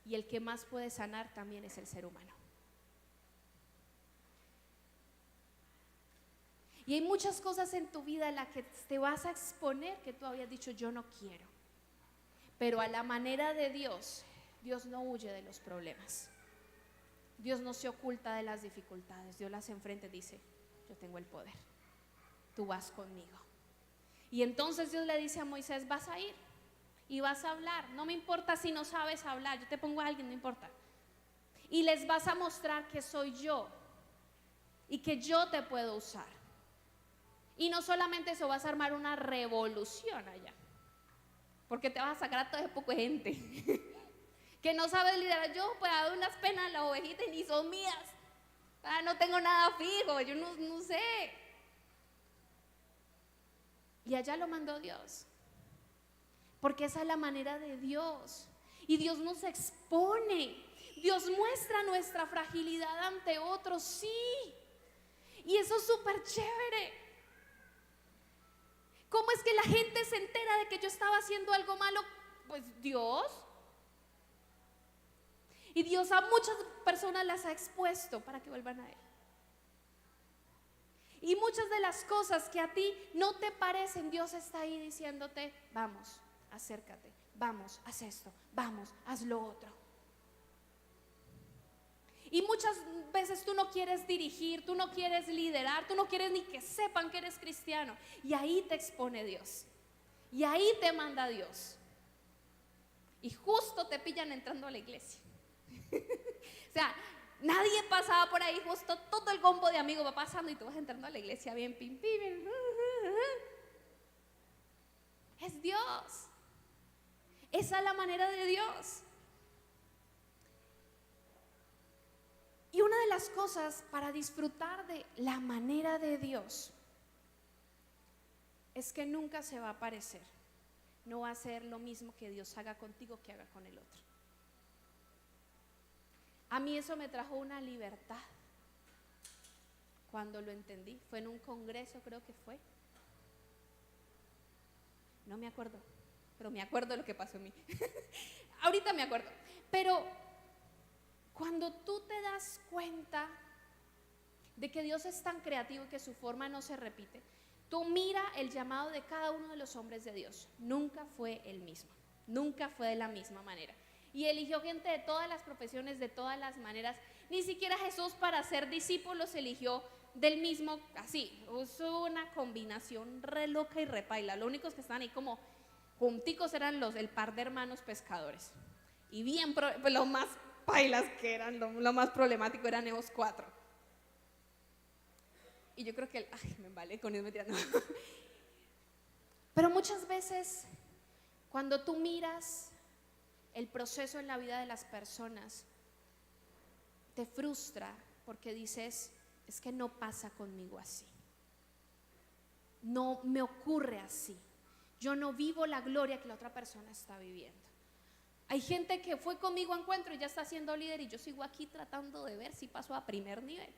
Speaker 1: Y el que más puede sanar también es el ser humano. Y hay muchas cosas en tu vida en las que te vas a exponer que tú habías dicho, yo no quiero. Pero a la manera de Dios, Dios no huye de los problemas. Dios no se oculta de las dificultades. Dios las enfrenta y dice, yo tengo el poder. Tú vas conmigo. Y entonces Dios le dice a Moisés, vas a ir y vas a hablar. No me importa si no sabes hablar, yo te pongo a alguien, no importa. Y les vas a mostrar que soy yo y que yo te puedo usar. Y no solamente eso, vas a armar una revolución allá, porque te vas a sacar a todo ese poco de gente que no sabe liderar. Yo pues a dar unas penas a las ovejitas y ni son mías. No tengo nada fijo, yo no sé. Y allá lo mandó Dios, porque esa es la manera de Dios. Y Dios nos expone, Dios muestra nuestra fragilidad ante otros, sí. Y eso es súper chévere. ¿Cómo es que la gente se entera de que yo estaba haciendo algo malo? Pues Dios. Y Dios a muchas personas las ha expuesto para que vuelvan a Él. Y muchas de las cosas que a ti no te parecen, Dios está ahí diciéndote, vamos, acércate, vamos, haz esto, vamos, haz lo otro. Y muchas veces tú no quieres dirigir, tú no quieres liderar, tú no quieres ni que sepan que eres cristiano. Y ahí te expone Dios. Y ahí te manda Dios. Y justo te pillan entrando a la iglesia. O sea, nadie pasaba por ahí, justo todo el combo de amigos va pasando y tú vas entrando a la iglesia bien pim pim. Es Dios. Esa es la manera de Dios. Y una de las cosas para disfrutar de la manera de Dios es que nunca se va a parecer. No va a ser lo mismo que Dios haga contigo que haga con el otro. A mí eso me trajo una libertad cuando lo entendí. Fue en un congreso, creo que fue. No me acuerdo, pero me acuerdo de lo que pasó en mí. Ahorita me acuerdo. Pero cuando tú te das cuenta de que Dios es tan creativo y que su forma no se repite, tú mira el llamado de cada uno de los hombres de Dios. Nunca fue el mismo, nunca fue de la misma manera. Y eligió gente de todas las profesiones, de todas las maneras. Ni siquiera Jesús para ser discípulos eligió del mismo, así. Usó una combinación re loca y repaila. Los únicos que estaban ahí como junticos eran el par de hermanos pescadores. Y bien, pues los más pailas que eran, lo más problemático eran esos 4. Y yo creo que, me vale con eso, me tiran. Pero muchas veces, cuando tú miras el proceso en la vida de las personas, te frustra porque dices, es que no pasa conmigo así. No me ocurre así. Yo no vivo la gloria que la otra persona está viviendo. Hay gente que fue conmigo a encuentro y ya está siendo líder y yo sigo aquí tratando de ver si paso a primer nivel.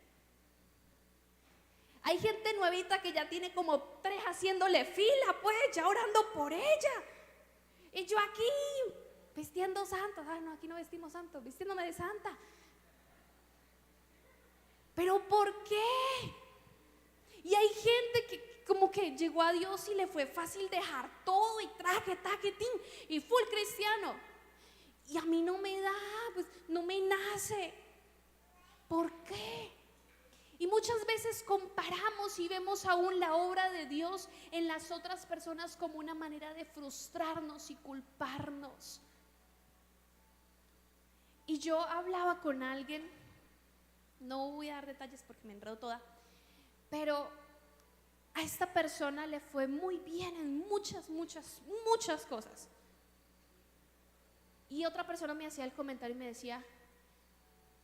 Speaker 1: Hay gente nuevita que ya tiene como 3 haciéndole fila, pues ya orando por ella. Y yo aquí vistiendo santos. No, aquí no vestimos santos, vistiéndome de santa. ¿Pero por qué? Y hay gente que como que llegó a Dios y le fue fácil dejar todo y traje, taquetín y full cristiano. Y a mí no me da, pues no me nace. ¿Por qué? Y muchas veces comparamos y vemos aún la obra de Dios en las otras personas como una manera de frustrarnos y culparnos. Y yo hablaba con alguien, no voy a dar detalles porque me enredo toda, pero a esta persona le fue muy bien en muchas cosas. Y otra persona me hacía el comentario y me decía,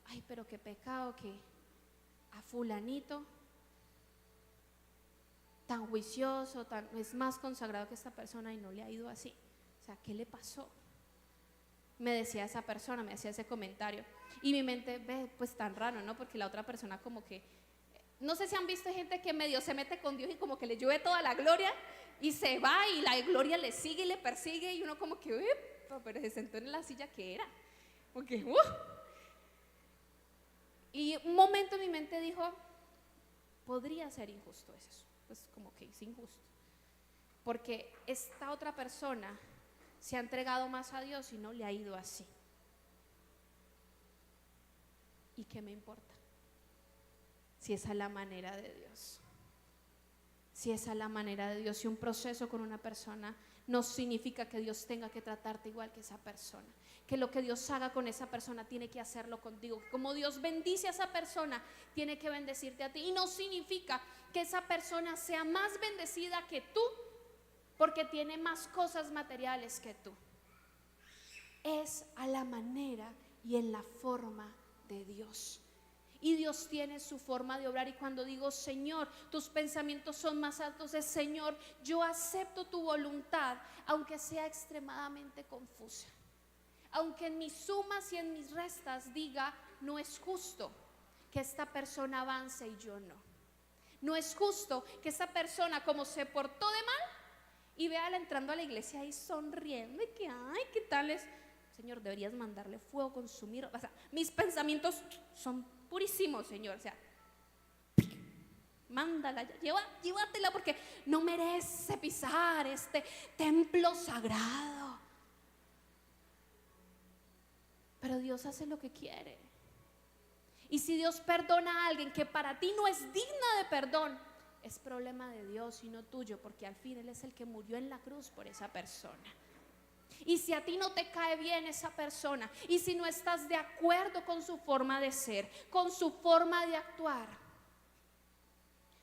Speaker 1: ay, pero qué pecado que a fulanito tan juicioso, es más consagrado que esta persona y no le ha ido así. O sea, ¿qué le pasó? Me decía esa persona, me hacía ese comentario. Y mi mente, pues tan raro, ¿no? Porque la otra persona como que, no sé si han visto gente que medio se mete con Dios y como que le llueve toda la gloria y se va y la gloria le sigue y le persigue y uno como que, pero se sentó en la silla que era. Okay, Y un momento mi mente dijo, podría ser injusto eso. Pues como que es injusto. Porque esta otra persona se ha entregado más a Dios y no le ha ido así. ¿Y qué me importa? Si esa es la manera de Dios. Si esa es la manera de Dios. Si un proceso con una persona no significa que Dios tenga que tratarte igual que esa persona. Que lo que Dios haga con esa persona tiene que hacerlo contigo. Como Dios bendice a esa persona, tiene que bendecirte a ti. Y no significa que esa persona sea más bendecida que tú porque tiene más cosas materiales que tú. Es a la manera y en la forma de Dios. Y Dios tiene su forma de obrar. Y cuando digo, Señor, tus pensamientos son más altos, es Señor, yo acepto tu voluntad, aunque sea extremadamente confusa. Aunque en mis sumas y en mis restas diga, no es justo que esta persona avance y yo no. No es justo que esta persona, como se portó de mal, y véala entrando a la iglesia y sonriendo y que, ay, ¿qué tal es? Señor, deberías mandarle fuego, consumir. O sea, mis pensamientos son purísimos, Señor. O sea, mándala, llévatela porque no merece pisar este templo sagrado. Pero Dios hace lo que quiere. Y si Dios perdona a alguien que para ti no es digna de perdón, es problema de Dios y no tuyo, porque al fin Él es el que murió en la cruz por esa persona. Y si a ti no te cae bien esa persona, y si no estás de acuerdo con su forma de ser, con su forma de actuar,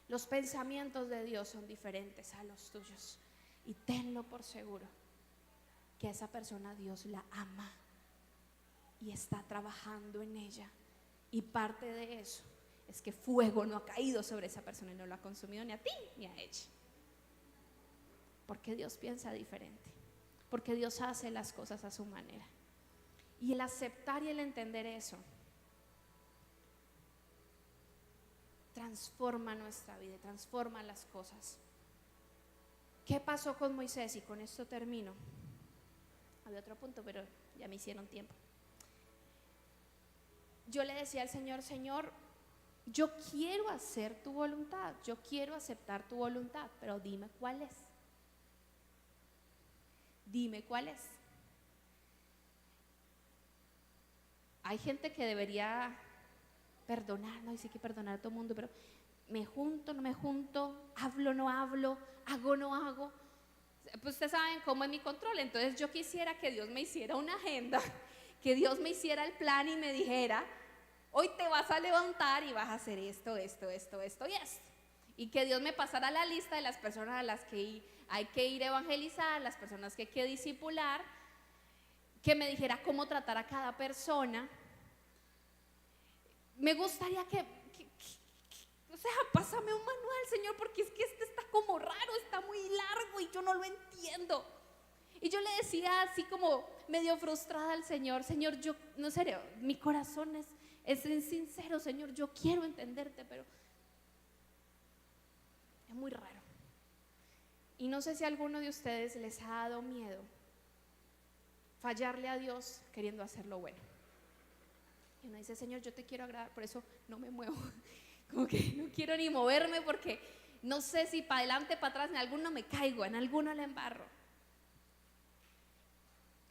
Speaker 1: los pensamientos de Dios son diferentes a los tuyos. Y tenlo por seguro que a esa persona Dios la ama y está trabajando en ella Y parte de eso es que fuego no ha caído sobre esa persona y no lo ha consumido ni a ti ni a ella. Porque Dios piensa diferente, porque Dios hace las cosas a su manera. Y el aceptar y el entender eso transforma nuestra vida, transforma las cosas. ¿Qué pasó con Moisés? Y con esto termino. Había otro punto, pero ya me hicieron tiempo. Yo le decía al Señor: Señor, yo quiero hacer tu voluntad, yo quiero aceptar tu voluntad, pero dime cuál es. Dime cuál es. Hay gente que debería perdonar, no, y sí que perdonar a todo el mundo, pero me junto, no me junto, hablo, no hablo, hago, no hago. Pues ustedes saben cómo es mi control. Entonces yo quisiera que Dios me hiciera una agenda, que Dios me hiciera el plan y me dijera: hoy te vas a levantar y vas a hacer esto y esto. Y que Dios me pasara la lista de las personas a las que hay que ir a evangelizar, las personas que hay que discipular, que me dijera cómo tratar a cada persona. Me gustaría o sea, pásame un manual, Señor, porque es que este está como raro, está muy largo y yo no lo entiendo. Y yo le decía así como medio frustrada al Señor: Señor, yo, no, serio, mi corazón es sincero, Señor, yo quiero entenderte, pero es muy raro. Y no sé si a alguno de ustedes les ha dado miedo fallarle a Dios queriendo hacerlo bueno. Y uno dice: Señor, yo te quiero agradar, por eso no me muevo. Como que no quiero ni moverme, porque no sé si para adelante, para atrás, en alguno me caigo, en alguno le embarro.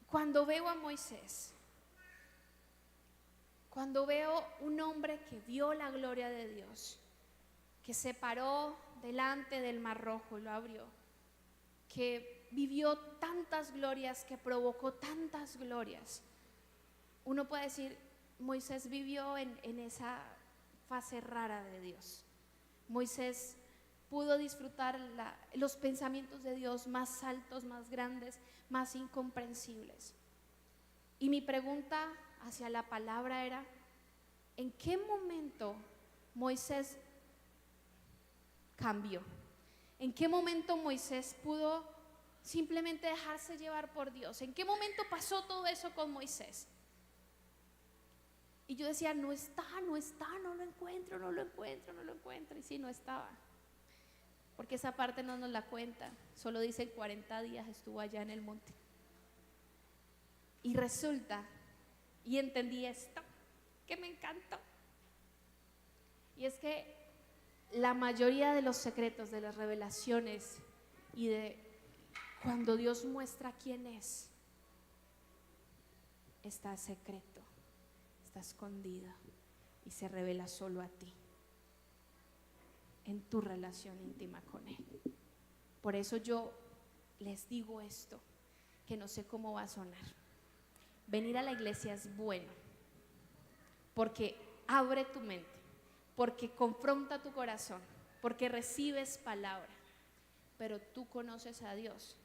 Speaker 1: Cuando veo a Moisés, cuando veo un hombre que vio la gloria de Dios, que se paró delante del Mar Rojo y lo abrió, que vivió tantas glorias, que provocó tantas glorias, uno puede decir: Moisés vivió en esa fase rara de Dios. Moisés pudo disfrutar los pensamientos de Dios más altos, más grandes, más incomprensibles. Y mi pregunta hacia la palabra era: ¿en qué momento Moisés cambió? ¿En qué momento Moisés pudo simplemente dejarse llevar por Dios? ¿En qué momento pasó todo eso con Moisés? Y yo decía: no está, no lo encuentro. Y sí, no estaba. Porque esa parte no nos la cuenta. Solo dice: 40 días estuvo allá en el monte. Y resulta, y entendí esto, que me encantó. Y es que la mayoría de los secretos, de las revelaciones y de cuando Dios muestra quién es, está secreto, está escondido y se revela solo a ti, en tu relación íntima con Él. Por eso yo les digo esto, que no sé cómo va a sonar. Venir a la iglesia es bueno, porque abre tu mente, porque confronta tu corazón, porque recibes palabra, pero tú conoces a Dios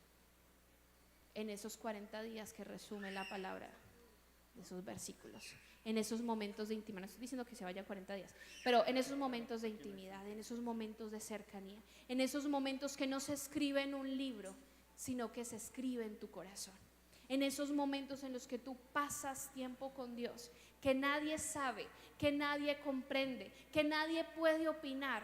Speaker 1: en esos 40 días que resume la palabra de esos versículos, en esos momentos de intimidad. No estoy diciendo que se vaya 40 días, pero en esos momentos de intimidad, en esos momentos de cercanía, en esos momentos que no se escribe en un libro, sino que se escribe en tu corazón, en esos momentos en los que tú pasas tiempo con Dios, que nadie sabe, que nadie comprende, que nadie puede opinar.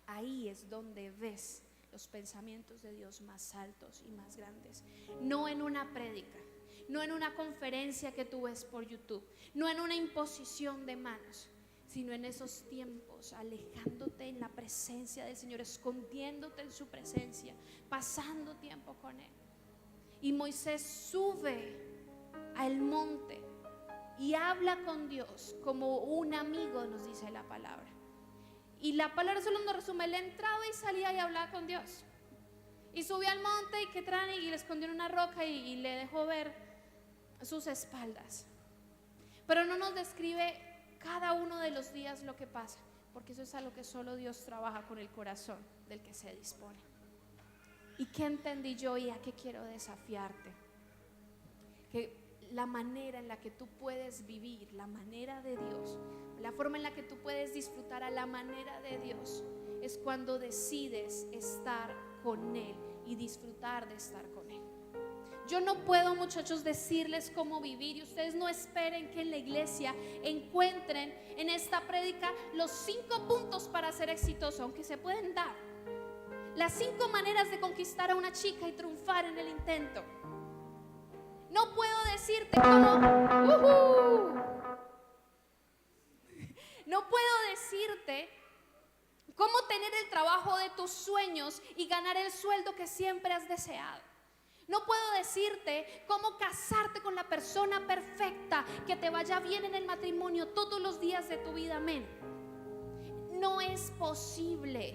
Speaker 1: Ahí es donde ves los pensamientos de Dios más altos y más grandes. No en una prédica, no en una conferencia que tú ves por YouTube, no en una imposición de manos, sino en esos tiempos, alejándote en la presencia del Señor, escondiéndote en su presencia, pasando tiempo con Él. Y Moisés sube al monte y habla con Dios como un amigo, nos dice la palabra. Y la palabra solo nos resume: él entraba y salía y hablaba con Dios. Y subió al monte y le escondió en una roca y le dejó ver sus espaldas. Pero no nos describe cada uno de los días lo que pasa, porque eso es algo que solo Dios trabaja con el corazón del que se dispone. ¿Y qué entendí yo y a qué quiero desafiarte? Que la manera en la que tú puedes vivir, la manera de Dios, la forma en la que tú puedes disfrutar a la manera de Dios, es cuando decides estar con Él y disfrutar de estar con Él. Yo no puedo, muchachos, decirles cómo vivir, y ustedes no esperen que en la iglesia encuentren en esta prédica los 5 puntos para ser exitoso, aunque se pueden dar. Las 5 maneras de conquistar a una chica y triunfar en el intento. No puedo decirte cómo no puedo decirte cómo tener el trabajo de tus sueños y ganar el sueldo que siempre has deseado. No puedo decirte cómo casarte con la persona perfecta, que te vaya bien en el matrimonio todos los días de tu vida, amén. No es posible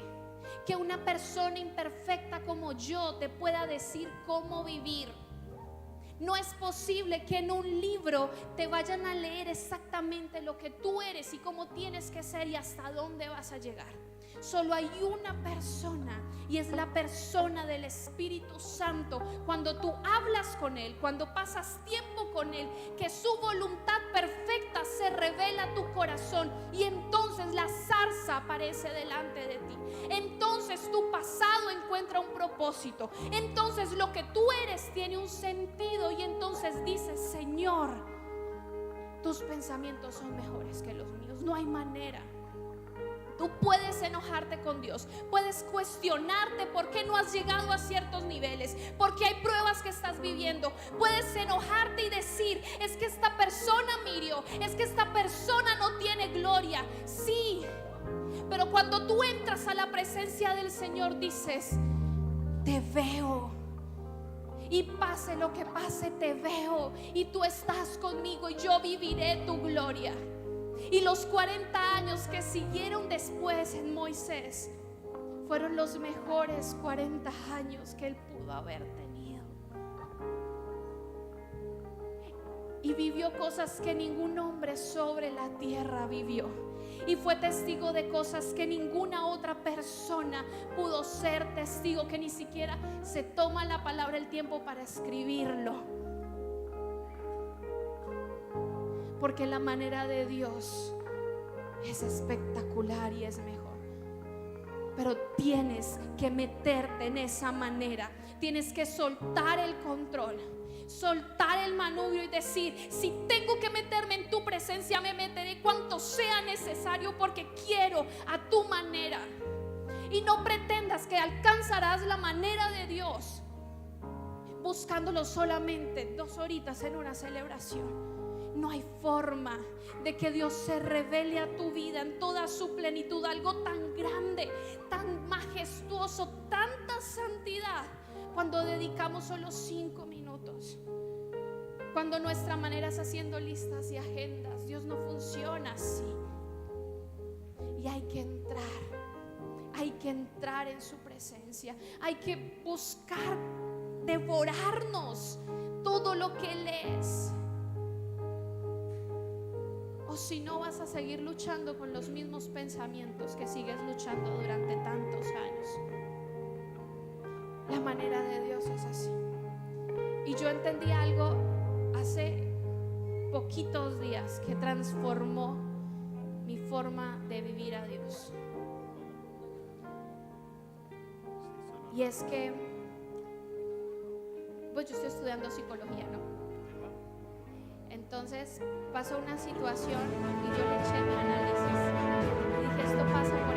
Speaker 1: que una persona imperfecta como yo te pueda decir cómo vivir. No es posible que en un libro te vayan a leer exactamente lo que tú eres y cómo tienes que ser y hasta dónde vas a llegar. Solo hay una persona, y es la persona del Espíritu Santo. Cuando tú hablas con Él, cuando pasas tiempo con Él, que su voluntad perfecta se revela a tu corazón, y entonces la zarza aparece delante de ti. Entonces tu pasado encuentra un propósito. Entonces lo que tú eres tiene un sentido, y entonces dices: Señor, tus pensamientos son mejores que los míos. No hay manera. Tú puedes enojarte con Dios, puedes cuestionarte por qué no has llegado a ciertos niveles, porque hay pruebas que estás viviendo. Puedes enojarte y decir: es que esta persona, Mirio, es que esta persona no tiene gloria. Sí, pero cuando tú entras a la presencia del Señor dices: te veo, y pase lo que pase, te veo, y tú estás conmigo, y yo viviré tu gloria. Y los 40 años que siguieron después en Moisés fueron los mejores 40 años que él pudo haber tenido. Y vivió cosas que ningún hombre sobre la tierra vivió. Y fue testigo de cosas que ninguna otra persona pudo ser testigo, que ni siquiera se toma la palabra, el tiempo para escribirlo. Porque la manera de Dios es espectacular y es mejor. Pero tienes que meterte en esa manera. Tienes que soltar el control, soltar el manubrio y decir: si tengo que meterme en tu presencia, me meteré cuanto sea necesario, porque quiero a tu manera. Y no pretendas que alcanzarás la manera de Dios buscándolo solamente 2 horitas en una celebración. No hay forma de que Dios se revele a tu vida en toda su plenitud. Algo tan grande, tan majestuoso, tanta santidad, cuando dedicamos solo 5 minutos. Cuando nuestra manera es haciendo listas y agendas. Dios no funciona así. Y hay que entrar en su presencia. Hay que buscar devorarnos todo lo que Él es. O si no, vas a seguir luchando con los mismos pensamientos que sigues luchando durante tantos años. La manera de Dios es así. Y yo entendí algo hace poquitos días que transformó mi forma de vivir a Dios. Y es que, pues yo estoy estudiando psicología, ¿no? Entonces pasó una situación y yo le eché mi análisis y dije: esto pasa por